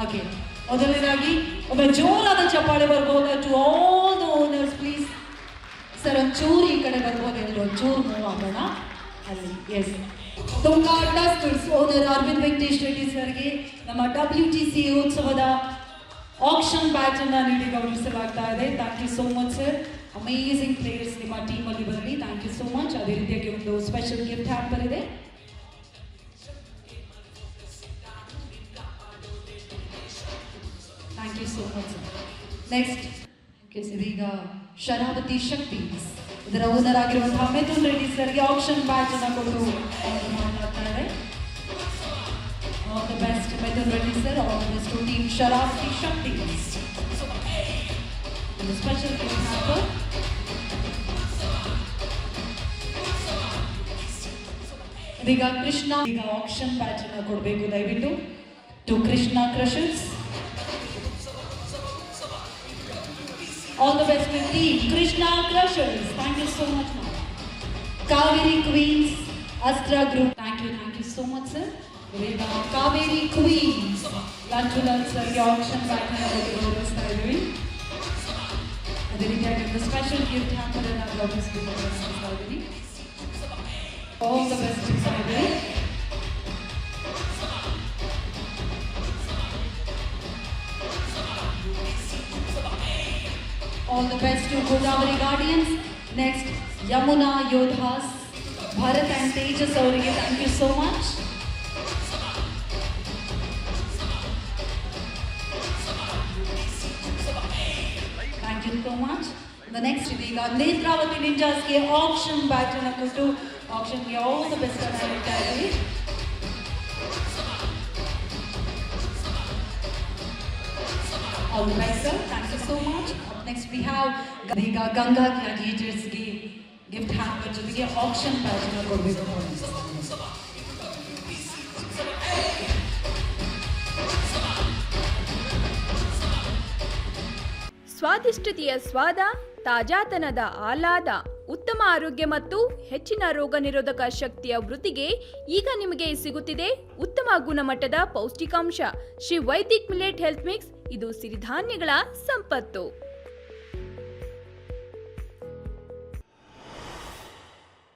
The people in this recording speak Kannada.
ಓಕೆ, ಮೊದಲನೇದಾಗಿ ಒಮ್ಮೆ ಜೋರಾದ ಚಪ್ಪಾಳೆ ಬರ್ಬೋದಾ to all the owners please. Sir ಒಂಚೂರು ಈ ಕಡೆ ಬರ್ಬೋದು, ಎಲ್ಲರೂ ಒಂಚೂರು ಮೂವ್ ಆಗೋಣ ಅಲ್ಲಿ. Yes, Tunga Tuskers owner Aravind Venkatesh Reddy ಸರ್ಗೆ ನಮ್ಮ WTC ಉತ್ಸವದ ಆಕ್ಷನ್ ಬ್ಯಾಚ್ ಅನ್ನ ನೀಡಿ ಗೌರವಿಸಲಾಗ್ತಾ ಇದೆ. Thank you so much sir. Amazing players ನಿಮ್ಮ ಟೀಮಲ್ಲಿ ಬರಲಿ. Thank you so much. ಅದೇ ರೀತಿಯಾಗಿ ಒಂದು ಸ್ಪೆಷಲ್ ಗಿಫ್ಟ್ ಹ್ಯಾಂಪರ್ ಇದೆ. Thank you so much sir. Next ಇದೀಗ ಶರಾವತಿ ಶಕ್ತಿ ಇದರ ಓನರ್ ಆಗಿರುವಂತಹ ಮಿಥುನ್ ರೆಡ್ಡಿ ಸರ್ಗೆ ಆಕ್ಷನ್ ಬ್ಯಾಚ್ ಅನ್ನು ಕೊಟ್ಟು ಮಾತನಾಡ್ತಾ ಇದೆ. All the best Mithun Reddy sir. All the best to team Sharavathi Shakti. Special gift hamper. ಇದೀಗ ಕೃಷ್ಣ ಈಗ ಆಕ್ಷನ್ ಬ್ಯಾಚ್ ಅನ್ನು ಕೊಡಬೇಕು ದಯವಿಟ್ಟು to Krishna Crushers. All the best to team Krishna Crushers. Thank you so much, ma'am. Kaveri Queens, Astra Group. Thank you so much, sir. Kaveri Queens, Lanchulal sir, auction back and the special gift hamper and our office Kaveri. All the best to Kaveri. All the best to Godavari Guardians. Next, Yamuna Yodhas, Bharat and Tejas avರಿಗೆ thank you so much. Thank you so much. The next ಇದೀಗ ನೇತ್ರಾವತಿ ನಿಂಜಾಸ್ಗೆ ಆಕ್ಷನ್ ಬ್ಯಾಚ್ ಅನ್ನು ಕೊಟ್ಟು ಆಕ್ಷನ್ಗೆ all the best ಅನ್ನು ಹೇಳ್ತಾ ಇದ್ದೀವಿ. All the best sir. Thank you so much. Next we have Ganga Gladiators ಗೆ ಗಿಫ್ಟ್ ಹ್ಯಾಂಪರ್ ಜೊತೆಗೆ ಆಕ್ಷನ್ ಬ್ಯಾಚ್ ಅನ್ನು ಕೊಡಬೇಕು. ಸ್ವಾದಿಷ್ಟತೆಯ ಸ್ವಾದ, ತಾಜಾತನದ ಆಹ್ಲಾದ, ಉತ್ತಮ ಆರೋಗ್ಯ ಮತ್ತು ಹೆಚ್ಚಿನ ರೋಗ ನಿರೋಧಕ ಶಕ್ತಿಯ ವೃದ್ಧಿಗೆ ಈಗ ನಿಮಗೆ ಸಿಗುತ್ತಿದೆ ಉತ್ತಮ ಗುಣಮಟ್ಟದ ಪೌಷ್ಟಿಕಾಂಶ Shri Vaidik millet health mix. ಇದು ಸಿರಿಧಾನ್ಯಗಳ ಸಂಪತ್ತು.